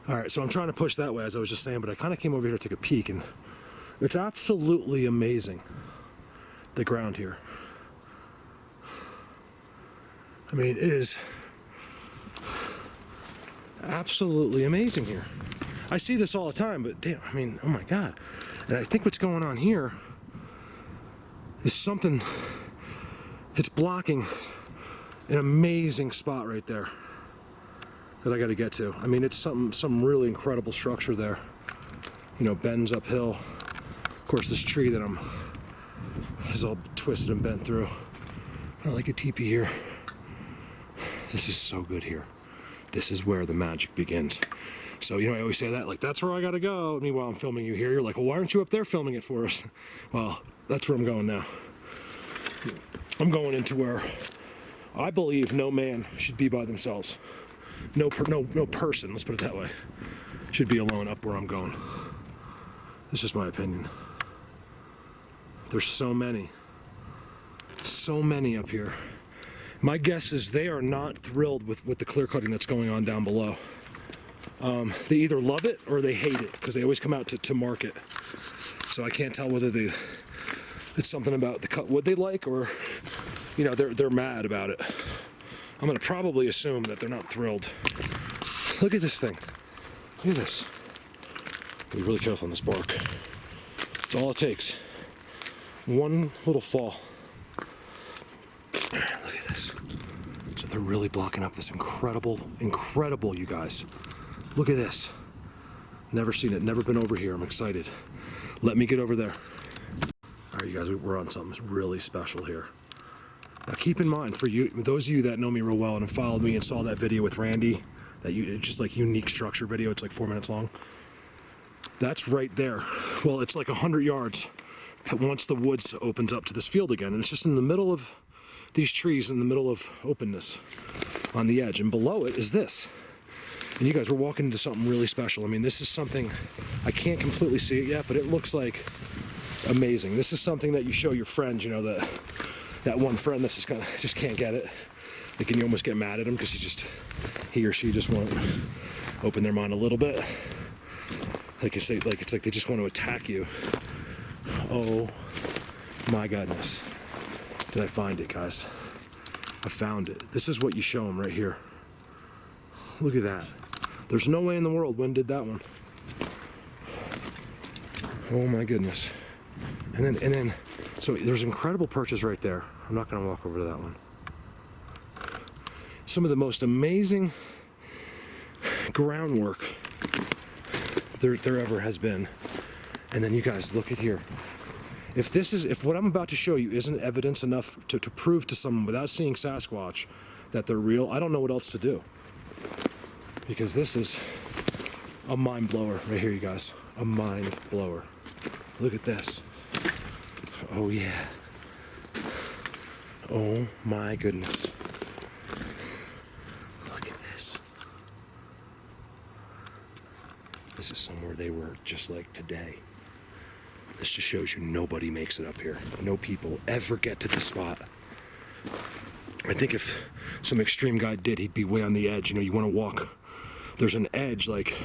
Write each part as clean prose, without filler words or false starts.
All right, so I'm trying to push that way, as I was just saying, but I kind of came over here to take a peek, and it's absolutely amazing, the ground here. I mean, it is absolutely amazing here. I see this all the time, but damn, I mean, oh my God. And I think what's going on here is something, it's blocking an amazing spot right there that I got to get to. I mean, it's some really incredible structure there. You know, bends uphill. Of course, this tree that is all twisted and bent through. I like a teepee here. This is so good here. This is where the magic begins. So, you know, I always say that, like, that's where I gotta go. Meanwhile, I'm filming you here. You're like, well, why aren't you up there filming it for us? Well, that's where I'm going now. I'm going into where I believe no man should be by themselves. No person, let's put it that way, should be alone up where I'm going. This is my opinion. There's so many up here. My guess is they are not thrilled with the clear cutting that's going on down below. They either love it or they hate it, because they always come out to market. So I can't tell whether it's something about the cut wood they like, or, you know, they're mad about it. I'm gonna probably assume that they're not thrilled. Look at this thing. Look at this. Be really careful on this bark. It's all it takes. One little fall. Look at this. So they're really blocking up this incredible, you guys. Look at this. Never seen it, never been over here. I'm excited. Let me get over there. All right, you guys, we're on something really special here. Now keep in mind, for you, those of you that know me real well and have followed me and saw that video with Randy, just like unique structure video, it's like 4 minutes long. That's right there. Well, it's like 100 yards once the woods opens up to this field again, and it's just in the middle of these trees, in the middle of openness on the edge, and below it is this. And you guys, we're walking into something really special. I mean, this is something, I can't completely see it yet, but it looks like amazing. This is something that you show your friends, you know, that one friend that's just can't get it. Like, and you almost get mad at him because he or she just won't open their mind a little bit. Like you say, like it's like they just want to attack you. Oh my goodness. Did I find it, guys? I found it. This is what you show them right here. Look at that. There's no way in the world Wynn did that one. Oh my goodness. And then, so there's incredible perches right there. I'm not gonna walk over to that one. Some of the most amazing groundwork there ever has been. And then you guys, look at here. If what I'm about to show you isn't evidence enough to prove to someone without seeing Sasquatch that they're real, I don't know what else to do. Because this is a mind blower right here, you guys. A mind blower. Look at this. Oh yeah. Oh my goodness. Look at this. This is somewhere they were just like today. This just shows you nobody makes it up here. No people ever get to this spot. I think if some extreme guy did, he'd be way on the edge. You know, you want to walk. There's an edge like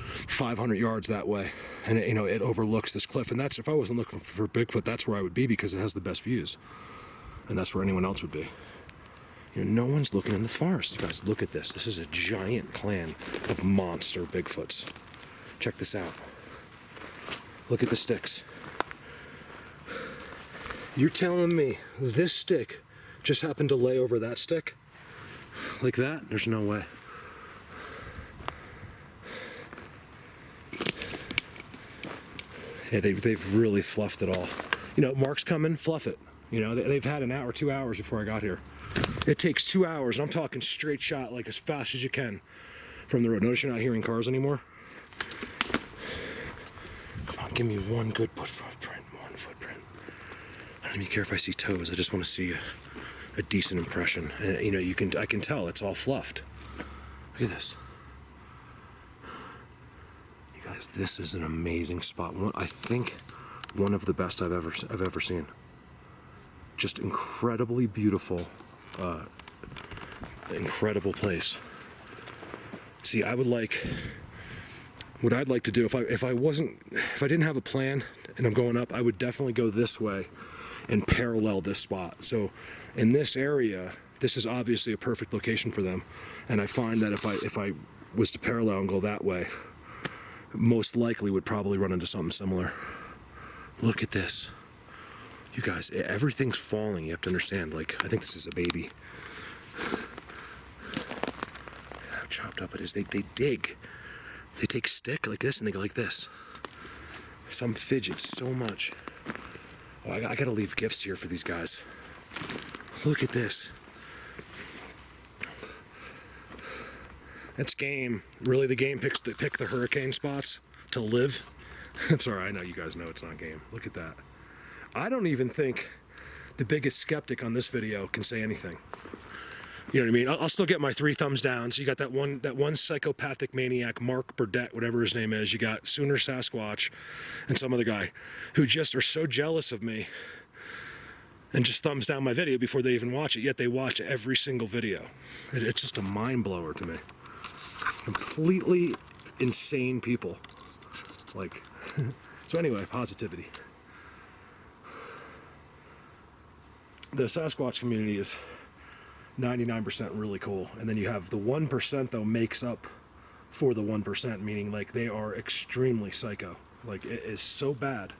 500 yards that way, and it overlooks this cliff. And that's, if I wasn't looking for Bigfoot, that's where I would be, because it has the best views, and that's where anyone else would be. You know, no one's looking in the forest. You guys, look at this. This is a giant clan of monster Bigfoots. Check this out. Look at the sticks. You're telling me this stick just happened to lay over that stick like that? There's no way. Yeah, they've really fluffed it all. You know, Mark's coming, fluff it. You know, they've had an hour, 2 hours before I got here. It takes 2 hours, and I'm talking straight shot, like as fast as you can from the road. Notice you're not hearing cars anymore. Come on, give me one good footprint, one footprint. I don't even care if I see toes. I just want to see a decent impression. And, you know, I can tell it's all fluffed. Look at this. Guys, this is an amazing spot. I think one of the best I've ever seen. Just incredibly beautiful, incredible place. See, I would like What I'd like to do, if I didn't have a plan and I'm going up, I would definitely go this way and parallel this spot. So in this area, this is obviously a perfect location for them. And I find that if I was to parallel and go that way, most likely would probably run into something similar. Look at this. You guys, everything's falling. You have to understand, like, I think this is a baby. How chopped up it is. They dig. They take stick like this and they go like this. Some fidget so much. Oh, I gotta leave gifts here for these guys. Look at this. That's game. Really, the game pick the hurricane spots to live. I'm sorry, I know you guys know it's not game. Look at that. I don't even think the biggest skeptic on this video can say anything. You know what I mean? I'll still get my 3 thumbs down. So you got that one psychopathic maniac, Mark Burdett, whatever his name is. You got Sooner Sasquatch and some other guy who just are so jealous of me and just thumbs down my video before they even watch it, yet they watch every single video. It's just a mind blower to me. Completely insane people. Like, so anyway, positivity. The Sasquatch community is 99% really cool, and then you have the 1% though makes up for the 1%, meaning like they are extremely psycho. Like, it is so bad,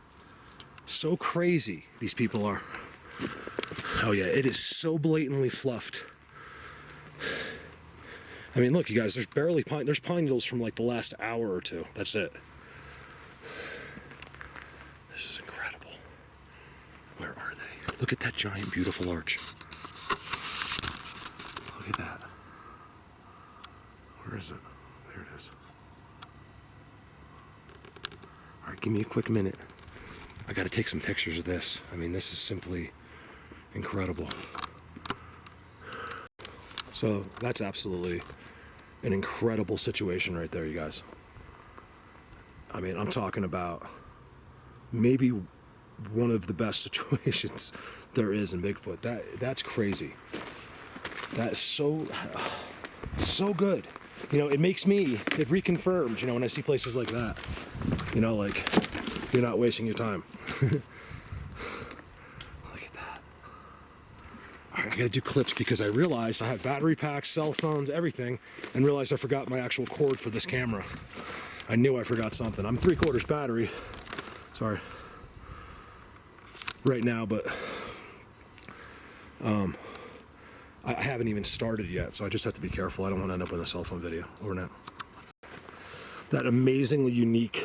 so crazy these people are. Oh yeah, it is so blatantly fluffed. I mean, look, you guys, there's pine needles from like the last hour or two. That's it. This is incredible. Where are they? Look at that giant, beautiful arch. Look at that. Where is it? There it is. All right, give me a quick minute. I got to take some pictures of this. I mean, this is simply incredible. So that's absolutely an incredible situation right there, you guys. I mean, I'm talking about maybe one of the best situations there is in Bigfoot. That's crazy. That is so good. You know, it reconfirms, you know, when I see places like that, you know, like, you're not wasting your time. Look at that. All right, I gotta do clips because I realized I have battery packs, cell phones, everything, and realized I forgot my actual cord for this camera. I knew I forgot something. I'm 3/4 battery. Sorry. Right now, but I haven't even started yet, so I just have to be careful. I don't want to end up with a cell phone video over now. That amazingly unique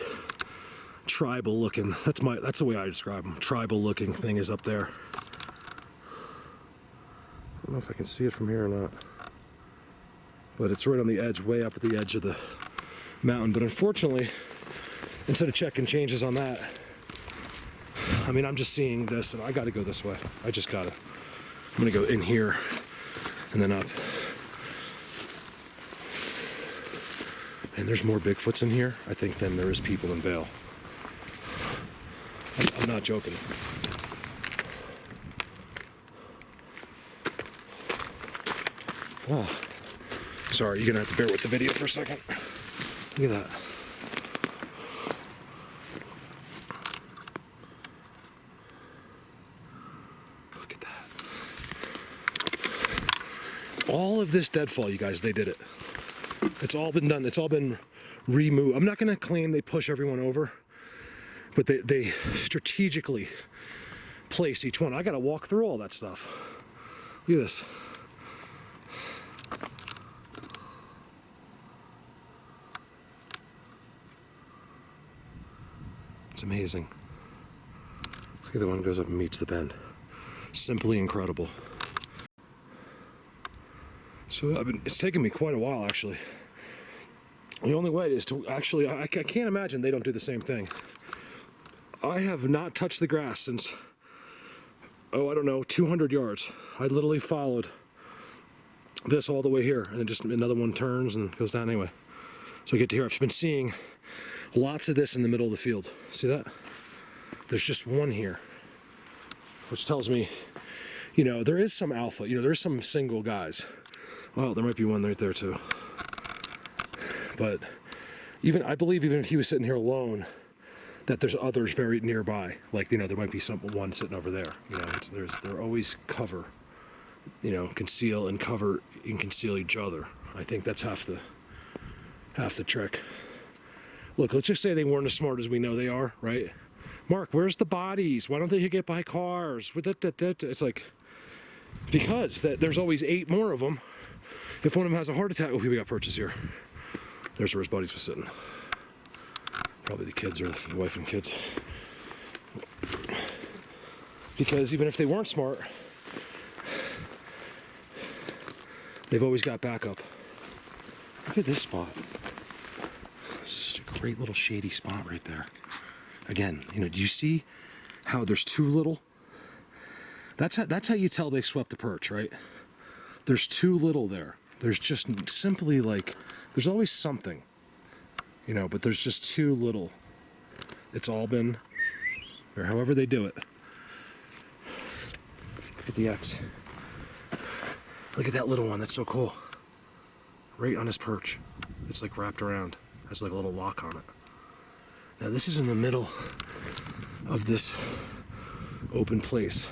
tribal looking, that's the way I describe them, tribal looking thing is up there. I don't know if I can see it from here or not, but it's right on the edge, way up at the edge of the mountain. But unfortunately, instead of checking changes on that, I mean, I'm just seeing this and I gotta go this way. I'm gonna go in here and then up. And there's more Bigfoots in here, I think, than there is people in Vail. I'm not joking. Oh, sorry, you're gonna have to bear with the video for a second. Look at that. Look at that. All of this deadfall, you guys, they did it. It's all been done. It's all been removed. I'm not gonna claim they push everyone over, but they strategically place each one. I gotta walk through all that stuff. Look at this. It's amazing. Look at the one that goes up and meets the bend. Simply incredible. So it's taken me quite a while, actually. The only way is to actually, I can't imagine they don't do the same thing. I have not touched the grass since, I don't know, 200 yards. I literally followed this all the way here, and then just another one turns and goes down anyway. So I get to here. I've been seeing lots of this in the middle of the field. See that? There's just one here, which tells me, you know, there is some alpha. You know, there's some single guys. Well, there might be one right there too. But Even, I believe even if he was sitting here alone, that there's others very nearby. Like, you know, there might be one sitting over there. You know, they're always cover, you know, conceal and cover and conceal each other. I think that's half the trick. Look, let's just say they weren't as smart as we know they are, right? Mark, where's the bodies? Why don't they get by cars? It's like, because there's always 8 more of them. If one of them has a heart attack, we got Perches here. There's where his buddies was sitting. Probably the kids or the wife and kids. Because even if they weren't smart, they've always got backup. Look at this spot. This is a great little shady spot right there. Again, you know, do you see how there's too little? That's how you tell they swept the perch, right? There's too little there. There's just simply like, there's always something, you know, but there's just too little. It's all been, or however they do it. Look at the X. Look at that little one, that's so cool. Right on his perch. It's like wrapped around. Has like a little lock on it. Now this is in the middle of this open place.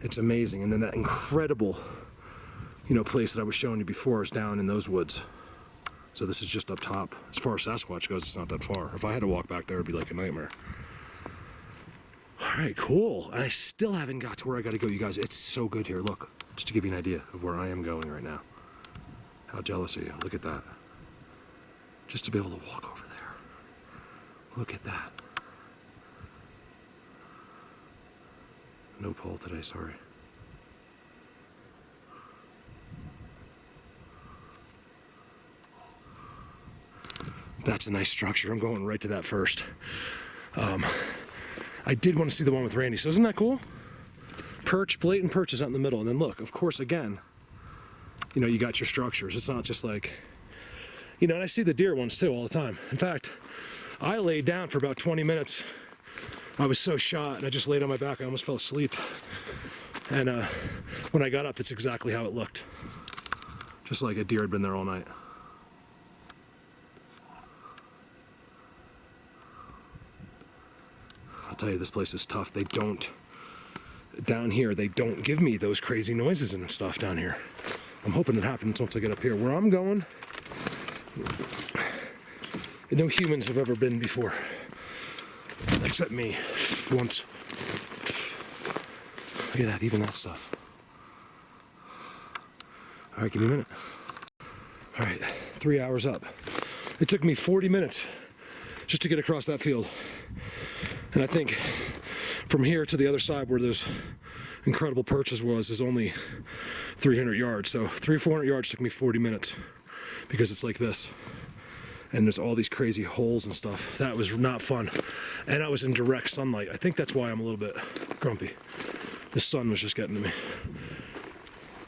It's amazing. And then that incredible, you know, place that I was showing you before is down in those woods. So this is just up top. As far as Sasquatch goes, it's not that far. If I had to walk back there, it'd be like a nightmare. All right, cool. And I still haven't got to where I gotta go, you guys. It's so good here. Look, just to give you an idea of where I am going right now. How jealous are you? Look at that. Just to be able to walk over there. Look at that. No pole today, sorry. That's a nice structure. I'm going right to that first. I did want to see the one with Randy, so isn't that cool? Perch, blatant perches out in the middle, and then look, of course, again, you know, you got your structures. It's not just like, you know, and I see the deer ones too all the time. In fact, I laid down for about 20 minutes. I was so shot, and I just laid on my back. I almost fell asleep. And when I got up, that's exactly how it looked. Just like a deer had been there all night. I'll tell you, this place is tough. They don't, down here, they don't give me those crazy noises and stuff down here. I'm hoping it happens once I get up here. Where I'm going, no humans have ever been before, except me, once. Look at that, even that stuff. All right, give me a minute. All right, 3 hours up. It took me 40 minutes just to get across that field. And I think from here to the other side where those incredible perches was is only 300 yards. So 300 or 400 yards took me 40 minutes because it's like this. And there's all these crazy holes and stuff. That was not fun. And I was in direct sunlight. I think that's why I'm a little bit grumpy. The sun was just getting to me.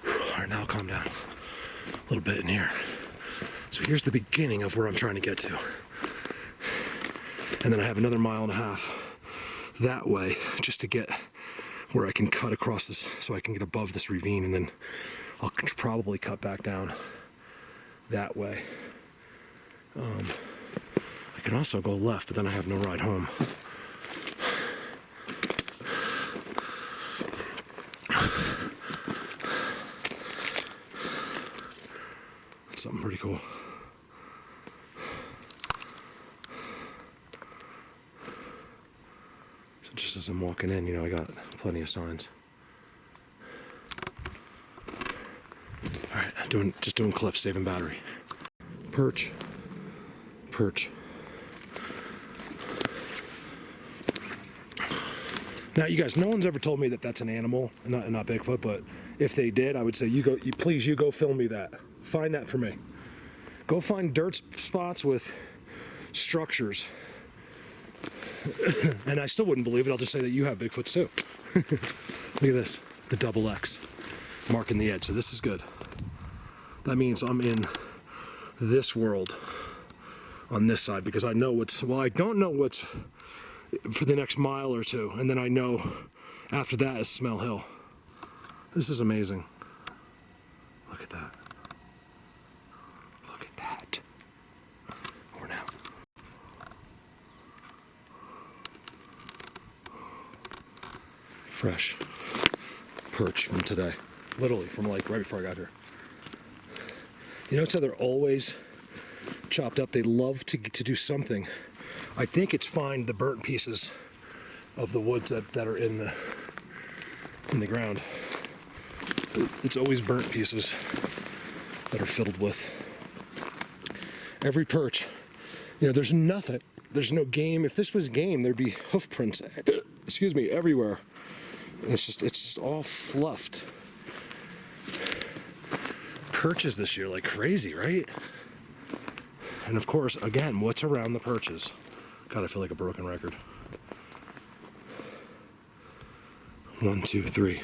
All right, now I'll calm down a little bit in here. So here's the beginning of where I'm trying to get to. And then I have another 1.5 miles that way just to get where I can cut across this so I can get above this ravine, and then I'll probably cut back down that way. I can also go left, but then I have no ride home. That's something pretty cool. So just as I'm walking in, you know, I got plenty of signs. All right, just doing clips, saving battery. Perch. Perch. Now, you guys, no one's ever told me that that's an animal, not Bigfoot, but if they did, I would say, please go film me that. Find that for me. Go find dirt spots with structures. And I still wouldn't believe it. I'll just say that you have Bigfoots too. Look at this, the double X marking the edge. So this is good. That means I'm in this world on this side, because I know I don't know what's for the next mile or two, and then I know after that is Smell Hill. This is amazing. Look at that. Look at that. Over now. fresh perch from today. Literally from like right before I got here. You notice how they're always chopped up? They love to do something. I think it's find the burnt pieces of the woods that are in the ground. It's always burnt pieces that are filled with. Every perch, you know, there's nothing. There's no game. If this was game, there'd be hoof prints, excuse me, everywhere. It's just all fluffed. Perches this year like crazy, right? And of course, again, what's around the perches? God, I feel like a broken record. 1, 2, 3.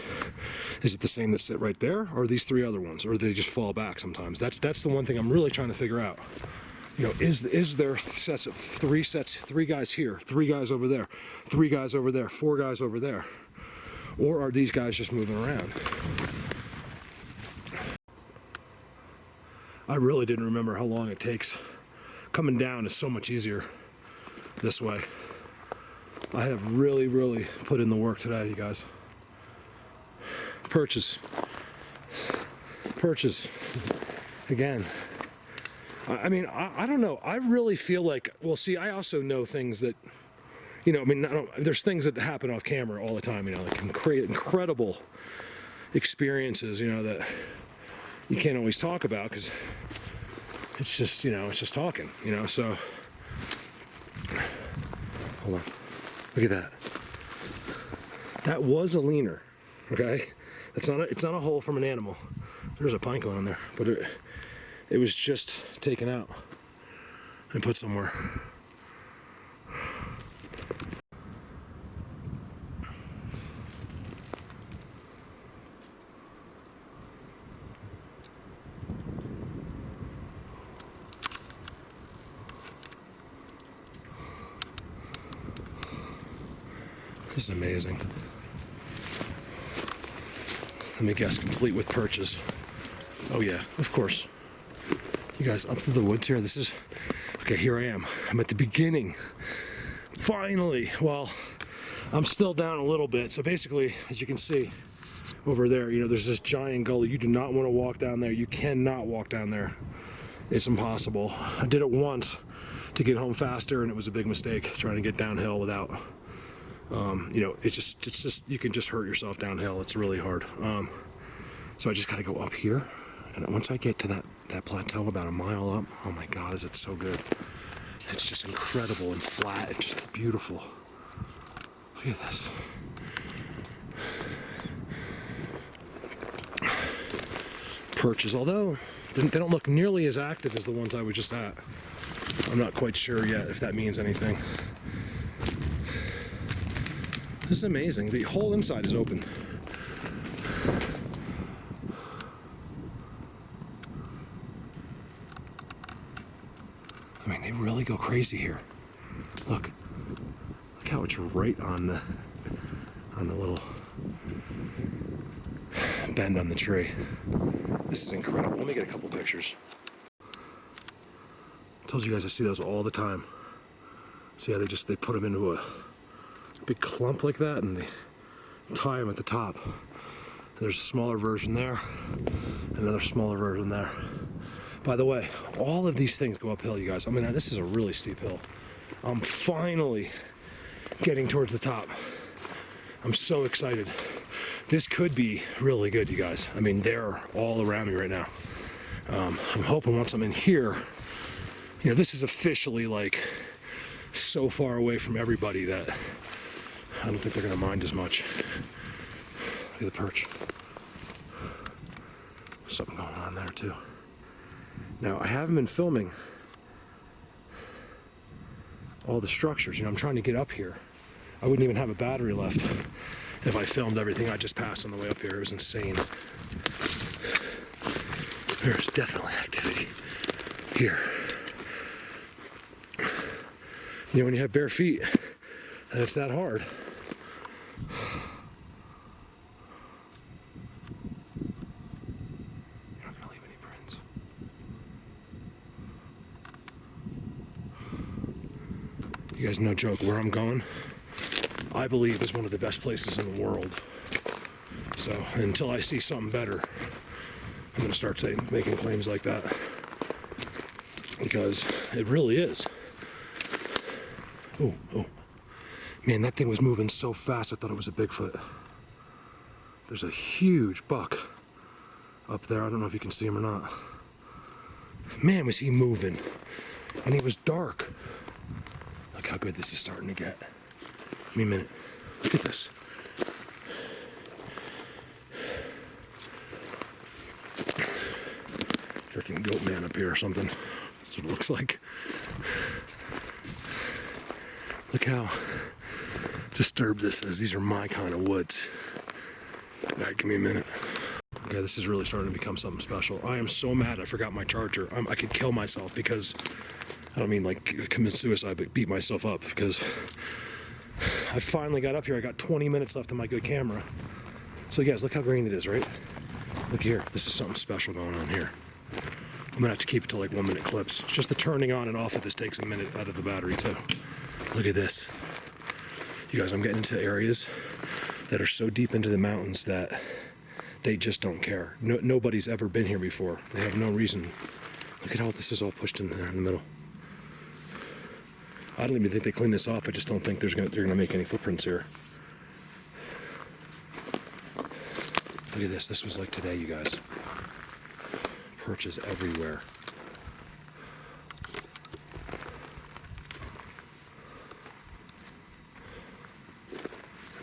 Is it the same that sit right there, or are these 3 other ones, or do they just fall back sometimes? That's the one thing I'm really trying to figure out. You know, is there sets of 3 guys here, 3 guys over there, 3 guys over there, 4 guys over there, or are these guys just moving around? I really didn't remember how long it takes. Coming down is so much easier this way. I have really put in the work today, you guys. Perches. Again. I mean, I don't know. I really feel like, well, see, I also know things that, you know, I mean, there's things that happen off camera all the time, you know, that can create incredible experiences, you know, that you can't always talk about because it's just, you know, it's just talking, you know, so. Hold on. Look at that. That was a leaner, okay? It's not a hole from an animal. There's a pine cone in there, but it was just taken out and put somewhere. This is amazing. Let me guess, complete with perches. Oh yeah, of course. You guys, up through the woods here, this is, okay, here I am. I'm at the beginning. Finally, well, I'm still down a little bit. So basically, as you can see over there, you know, there's this giant gully. You do not want to walk down there. You cannot walk down there. It's impossible. I did it once to get home faster, and it was a big mistake trying to get downhill without, you know, it's just, you can just hurt yourself downhill. It's really hard. So I just got to go up here. And once I get to that plateau about a mile up, oh my God, is it so good. It's just incredible and flat and just beautiful. Look at this. Perches, although they don't look nearly as active as the ones I was just at. I'm not quite sure yet if that means anything. This is amazing. The whole inside is open. I mean, they really go crazy here. Look how it's right on the little bend on the tree. This is incredible. Let me get a couple pictures. I told you guys I see those all the time. See how they put them into a big clump like that and they tie them at the top. There's a smaller version there, another smaller version there. By the way, all of these things go uphill, you guys. I mean, this is a really steep hill. I'm finally getting towards the top. I'm so excited. This could be really good, you guys. I mean, they're all around me right now. I'm hoping once I'm in here, you know, this is officially like so far away from everybody that I don't think they're gonna mind as much. Look at the perch. Something going on there too. Now, I haven't been filming all the structures. You know, I'm trying to get up here. I wouldn't even have a battery left if I filmed everything I just passed on the way up here. It was insane. There's definitely activity here. You know, when you have bare feet, and it's that hard. You guys, no joke, where I'm going, I believe is one of the best places in the world. So until I see something better, I'm gonna start making claims like that, because it really is. Oh, man, that thing was moving so fast I thought it was a Bigfoot. There's a huge buck up there. I don't know if you can see him or not. Man, was he moving, and he was dark. Look how good this is starting to get. Give me a minute. Look at this. Freaking goat man up here or something. That's what it looks like. Look how disturbed this is. These are my kind of woods. All right, give me a minute. Okay, this is really starting to become something special. I am so mad I forgot my charger. I could kill myself because, I don't mean like commit suicide, but beat myself up because I finally got up here. I got 20 minutes left on my good camera. So guys, look how green it is, right? Look here, this is something special going on here. I'm gonna have to keep it to like 1 minute clips. Just the turning on and off of this takes a minute out of the battery too. Look at this. You guys, I'm getting into areas that are so deep into the mountains that they just don't care. Nobody's ever been here before. They have no reason. Look at how this is all pushed in there in the middle. I don't even think they cleaned this off. I just don't think they're gonna make any footprints here. Look at this. This was like today, you guys. Perches everywhere.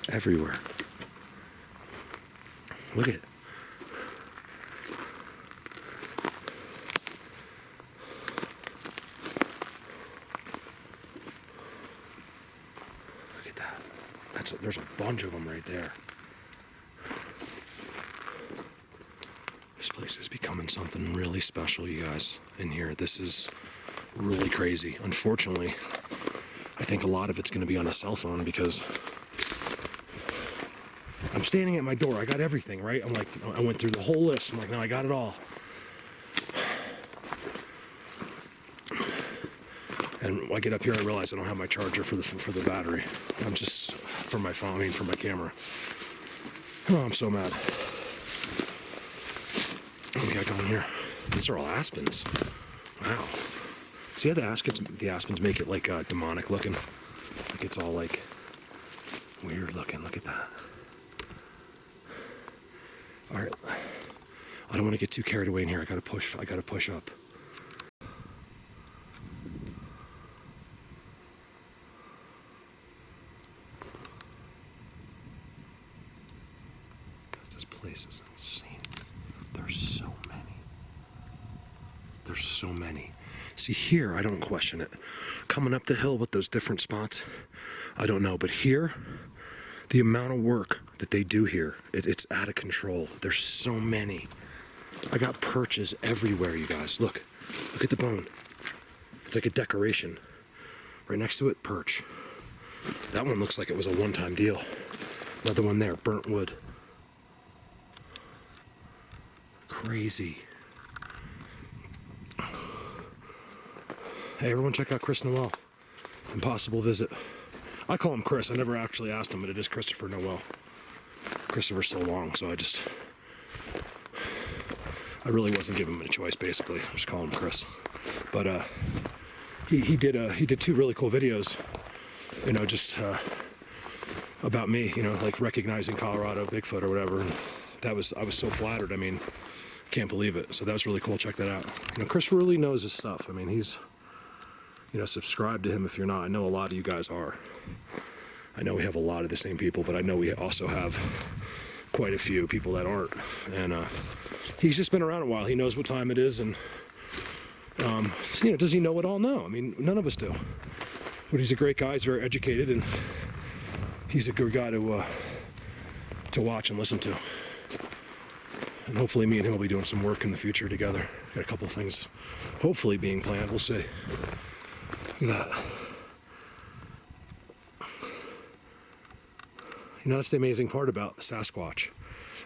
Everywhere. Look at it. Look at that. There's a bunch of them right there. This place is becoming something really special, you guys, in here. This is really crazy. Unfortunately, I think a lot of it's going to be on a cell phone because I'm standing at my door. I got everything, right? I'm like, I went through the whole list. I'm like, no, I got it all. And when I get up here, I realize I don't have my charger for the battery. I'm just, for my phone, for my camera. Oh, I'm so mad. What do we got going here? These are all aspens. Wow. See how the aspens make it like demonic looking? Like it's all like weird looking. Look at that. All right. I don't want to get too carried away in here. I gotta push up. This place is insane. There's so many. See here, I don't question it. Coming up the hill with those different spots, I don't know. But here, the amount of work that they do here, it's out of control. There's so many. I got perches everywhere, you guys. Look at the bone. It's like a decoration. Right next to it, perch. That one looks like it was a one-time deal. Another one there, burnt wood. Crazy. Hey, everyone check out Chris Noel. Impossible Visit. I call him Chris. I never actually asked him, but it is Christopher Noel. Christopher's so long, so I really wasn't giving him a choice, basically. I just call him Chris. But he did 2 really cool videos, just about me, like recognizing Colorado Bigfoot or whatever. And I was so flattered. Can't believe it. So that was really cool. Check that out. Chris really knows his stuff. He's, subscribe to him if you're not. I know a lot of you guys are. I know we have a lot of the same people, but I know we also have quite a few people that aren't. And he's just been around a while. He knows what time it is, and does he know it all? No. None of us do. But he's a great guy. He's very educated, and he's a good guy to watch and listen to. And hopefully me and him will be doing some work in the future together. Got a couple of things hopefully being planned. We'll see. Look at that. That's the amazing part about Sasquatch.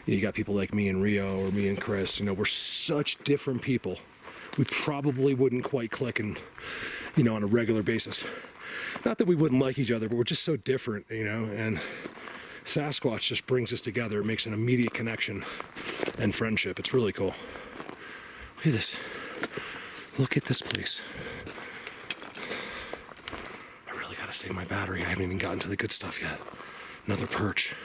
You got people like me and Rio, or me and Chris. We're such different people. We probably wouldn't quite click on a regular basis. Not that we wouldn't like each other, but we're just so different, you know, and Sasquatch just brings us together. It makes an immediate connection and friendship. It's really cool. Look at this. Look at this place. I really gotta save my battery. I haven't even gotten to the good stuff yet. Another perch.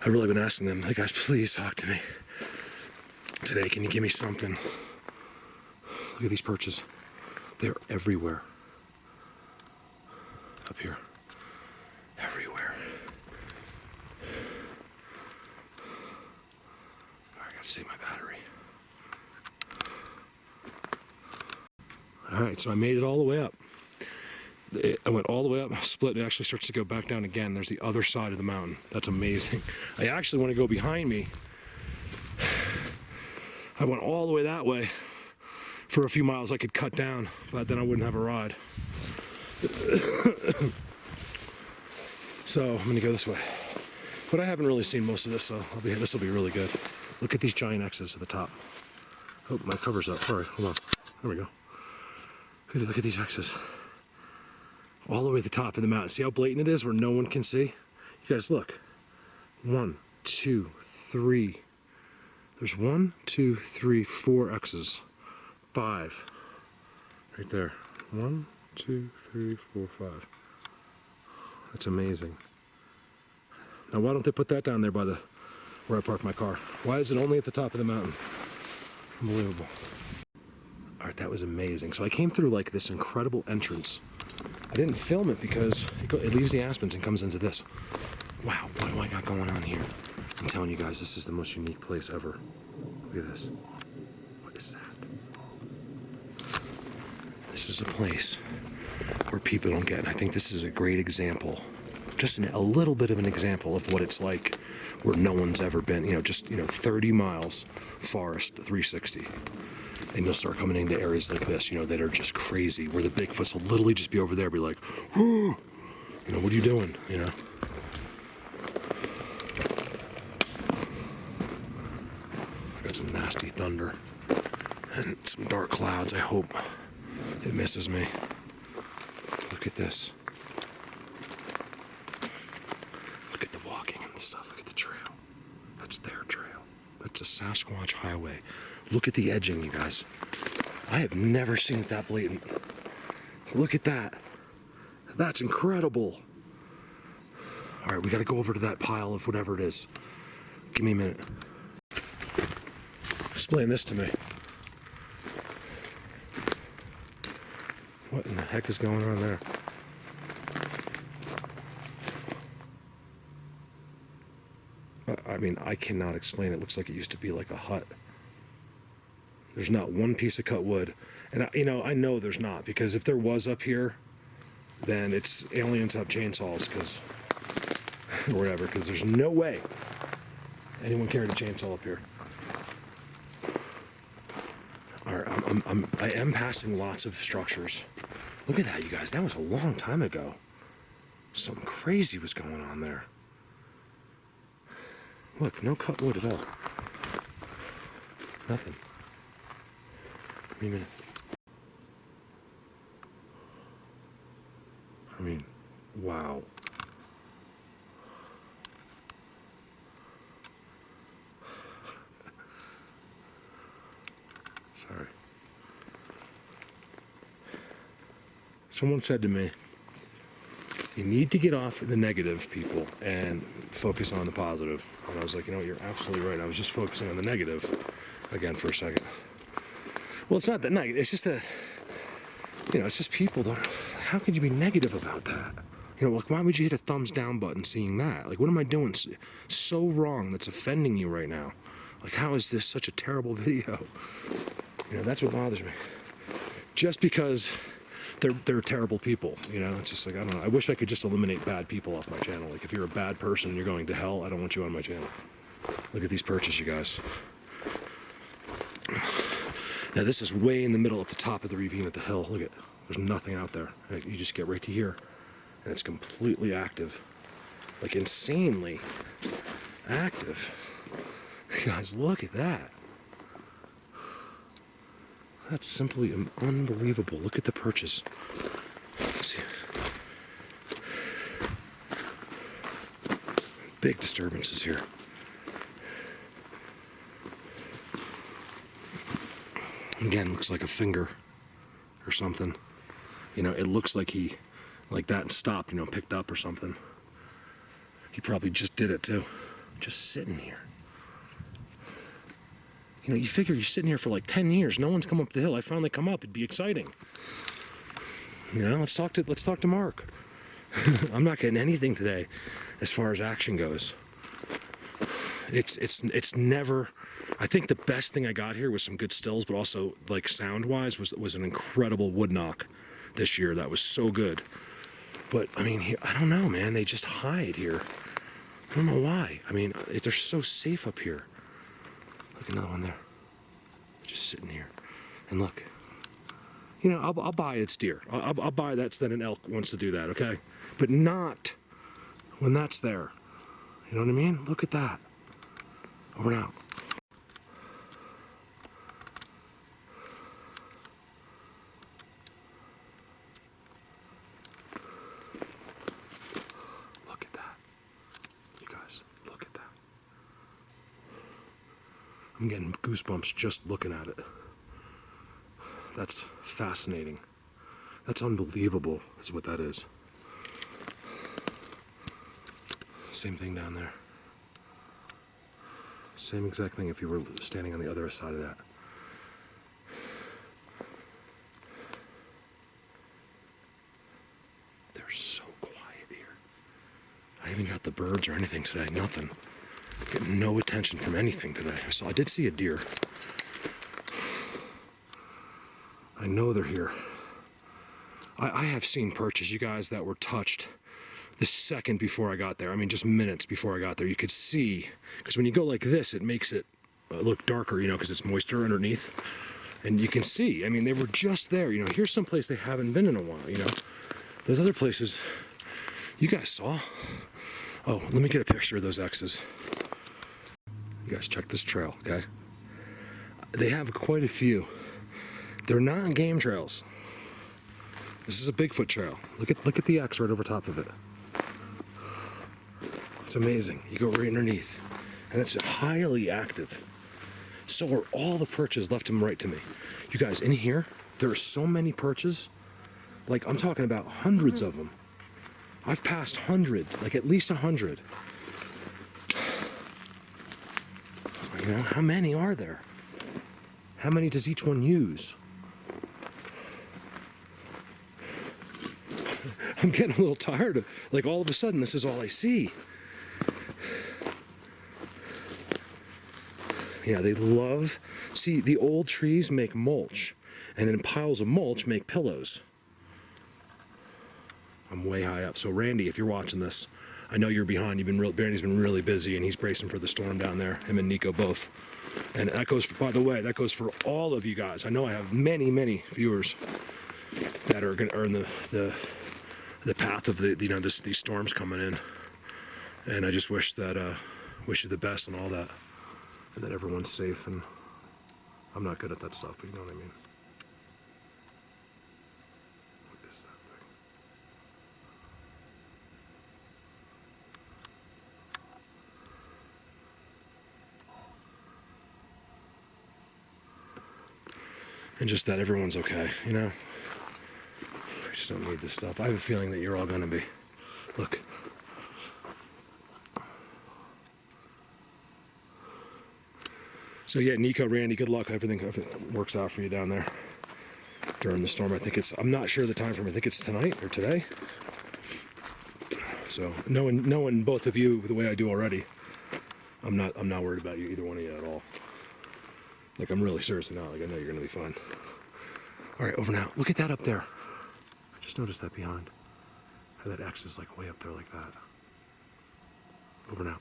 I've really been asking them, hey guys, please talk to me. Today, can you give me something? Look at these perches. They're everywhere. Up here. Everywhere. All right, I gotta save my battery. All right, so I made it all the way up. I went all the way up, split, and it actually starts to go back down again. There's the other side of the mountain. That's amazing. I actually want to go behind me. I went all the way that way. For a few miles I could cut down, but then I wouldn't have a ride. So I'm gonna go this way. But I haven't really seen most of this, so this will be really good. Look at these giant X's at the top. Oh, my cover's up, sorry, hold on. There we go. Look at these X's. All the way to the top of the mountain. See how blatant it is where no one can see? You guys look. 1, 2, 3. There's 1, 2, 3, 4 X's. 5. Right there. 1, 2, 3, 4, 5. That's amazing. Now why don't they put that down there by where I parked my car? Why is it only at the top of the mountain? Unbelievable. All right, that was amazing. So I came through like this incredible entrance. I didn't film it because it leaves the aspens and comes into this. Wow, what do I got going on here? I'm telling you guys, this is the most unique place ever. Look at this. What is that? This is a place where people don't get, and I think this is a great example, just a little bit of an example of what it's like where no one's ever been, 30 miles forest, 360. And you'll start coming into areas like this, that are just crazy, where the Bigfoots will literally just be over there, be like, oh, what are you doing, I got some nasty thunder and some dark clouds. I hope it misses me. Look at this. Look at the walking and stuff. Look at the trail. That's their trail. That's a Sasquatch highway. Look at the edging, you guys. I have never seen it that blatant. Look at that. That's incredible. All right, we got to go over to that pile of whatever it is. Give me a minute. Explain this to me. What in the heck is going on there? I mean, I cannot explain. It looks like it used to be like a hut. There's not one piece of cut wood. And I know there's not, because if there was up here, then it's aliens have chainsaws, or whatever, because there's no way anyone carried a chainsaw up here. All right, I am passing lots of structures. Look at that, you guys. That was a long time ago. Something crazy was going on there. Look, no cut wood at all. Nothing. Give me a minute. I mean, wow. Sorry. Someone said to me, you need to get off the negative, people, and focus on the positive. And I was like, you're absolutely right. I was just focusing on the negative again for a second. Well, it's not that negative. It's just that, it's just people don't. How could you be negative about that? Why would you hit a thumbs down button seeing that? Like, what am I doing so wrong that's offending you right now? Like, how is this such a terrible video? That's what bothers me. Just because they're terrible people, it's just like, I don't know. I wish I could just eliminate bad people off my channel. Like, if you're a bad person and you're going to hell, I don't want you on my channel. Look at these perches, you guys. Now this is way in the middle at the top of the ravine at the hill. Look at, there's nothing out there. You just get right to here and it's completely active. Like insanely active. You guys, look at that. That's simply unbelievable. Look at the perches. Let's see. Big disturbances here. Again, looks like a finger or something. You know, it looks like he, like that and stopped, you know, picked up or something. He probably just did it too. Just sitting here. You know, you figure you're sitting here for like 10 years. No one's come up the hill. I finally come up. It'd be exciting. You know, let's talk to Mark. I'm not getting anything today as far as action goes. It's never. I think the best thing I got here was some good stills, but also like sound wise was an incredible wood knock this year. That was so good. But I mean, I don't know, man. They just hide here. I don't know why. I mean, they're so safe up here. Look, another one there. Just sitting here. And look. You know, I'll buy it's deer. I'll buy that an elk wants to do that, okay? But not when that's there. You know what I mean? Look at that. Over and out. Look at that. You guys, look at that. I'm getting goosebumps just looking at it. That's fascinating. That's unbelievable, is what that is. Same thing down there. Same exact thing if you were standing on the other side of that. They're so quiet here. I haven't got the birds or anything today, nothing. Getting no attention from anything today. So I did see a deer. I know they're here. I have seen perches, you guys, that were touched the second before I got there. I mean, just minutes before I got there. You could see, because when you go like this, it makes it look darker, you know, because it's moisture underneath. And you can see, I mean, they were just there. You know, here's some place they haven't been in a while, you know. Those other places, you guys saw. Oh, let me get a picture of those X's. You guys check this trail, okay? They have quite a few. They're not game trails. This is a Bigfoot trail. Look at the X right over top of it. It's amazing. You go right underneath. And it's highly active. So are all the perches left and right to me. You guys, in here, there are so many perches. Like, I'm talking about hundreds of them. I've passed 100, like at least 100. You know, how many are there? How many does each one use? I'm getting a little tired of, like, all of a sudden, this is all I see. Yeah, they love, see, the old trees make mulch, and in piles of mulch make pillows. I'm way high up. So Randy, if you're watching this, I know you're behind. Randy's been really busy, and he's bracing for the storm down there, him and Nico both. And that goes for, by the way, that goes for all of you guys. I know I have many, many viewers that are going to earn the path of the, you know, these storms coming in, and I just wish you the best and all that, and that everyone's safe. And I'm not good at that stuff, but you know what I mean. What is that thing? And just that everyone's okay, you know. I just don't need this stuff. I have a feeling that you're all gonna be. Look. So yeah, Nico, Randy, good luck. Everything works out for you down there during the storm. I think I'm not sure the time frame. I think it's tonight or today. So knowing both of you the way I do already, I'm not worried about you, either one of you at all. Like, I'm really seriously not. Like, I know you're gonna be fine. All right, over now. Look at that up there. I just noticed that behind. How that X is like way up there like that. Over now.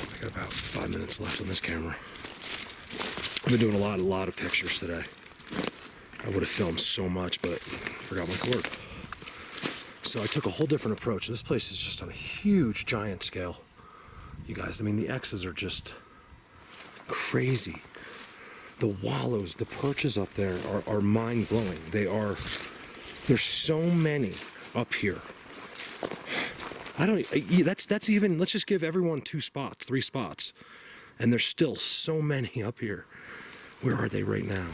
I got about 5 minutes left on this camera. I've been doing a lot of pictures today. I would have filmed so much, but forgot my cord. So I took a whole different approach. This place is just on a huge, giant scale. You guys, I mean, the X's are just crazy. The wallows, the perches up there are mind-blowing. There's so many up here. That's even, let's just give everyone 2 spots, 3 spots. And there's still so many up here. Where are they right now?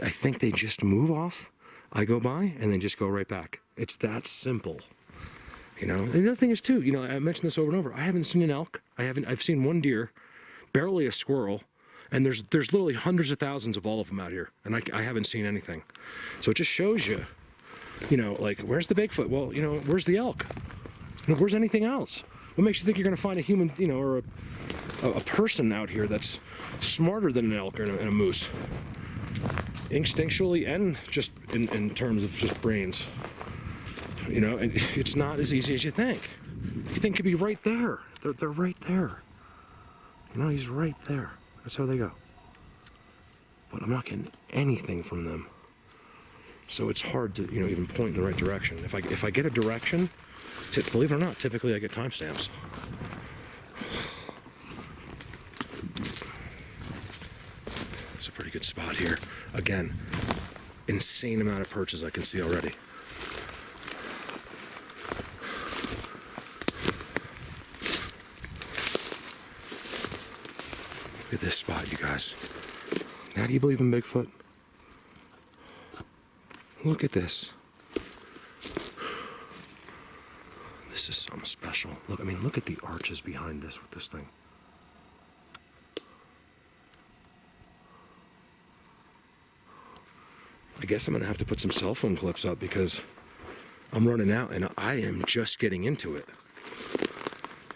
I think they just move off, I go by, and then just go right back. It's that simple. You know, and the other thing is too, you know, I mentioned this over and over. I haven't seen an elk. I've seen 1 deer, barely a squirrel, and there's literally hundreds of thousands of all of them out here, and I haven't seen anything. So it just shows you, you know, like, where's the Bigfoot? Well, you know, where's the elk? You know, where's anything else? What makes you think you're going to find a human, you know, or a person out here that's smarter than an elk or a moose? Instinctually and just in terms of just brains. You know, and it's not as easy as you think. You think could be right there. They're right there. You know, he's right there. That's how they go. But I'm not getting anything from them. So it's hard to, you know, even point in the right direction. If I get a direction, believe it or not, typically I get timestamps. It's a pretty good spot here. Again, insane amount of perches I can see already. Look at this spot, you guys. Now, do you believe in Bigfoot? Look at this. This is something special. Look, I mean, look at the arches behind this with this thing. I guess I'm gonna have to put some cell phone clips up because I'm running out and I am just getting into it.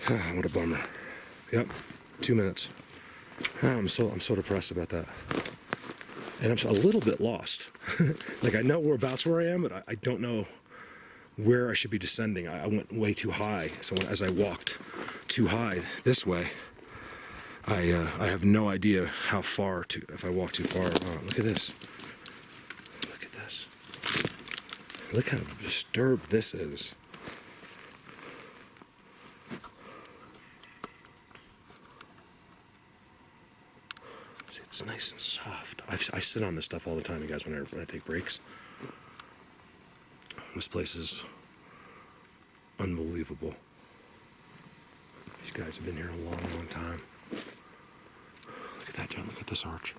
What a bummer. Yep, 2 minutes. I'm so depressed about that. And I'm a little bit lost. Like, I know whereabouts where I am, but I don't know where I should be descending. I went way too high. So as I walked too high this way, I have no idea how far to, if I walk too far. Oh, look at this. Look at this. Look how disturbed this is. See, it's nice and soft. I sit on this stuff all the time, you guys, when I take breaks. This place is unbelievable. These guys have been here a long, long time. Look at that, John. Look at this arch.